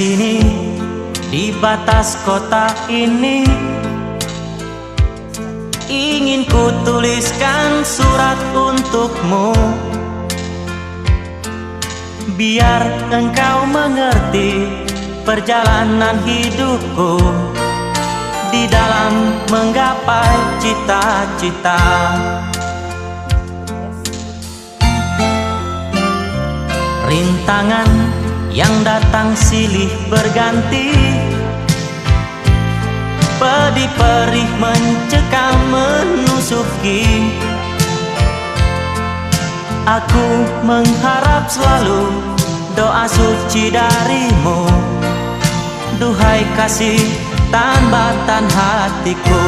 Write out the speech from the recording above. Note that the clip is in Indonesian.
sini, di batas kota ini, ingin ku tuliskan surat untukmu, biar engkau mengerti perjalanan hidupku di dalam menggapai cita-cita. Rintangan yang datang silih berganti, pedih perih mencekam menusuki. Aku mengharap selalu doa suci darimu, duhai kasih tambatan hatiku.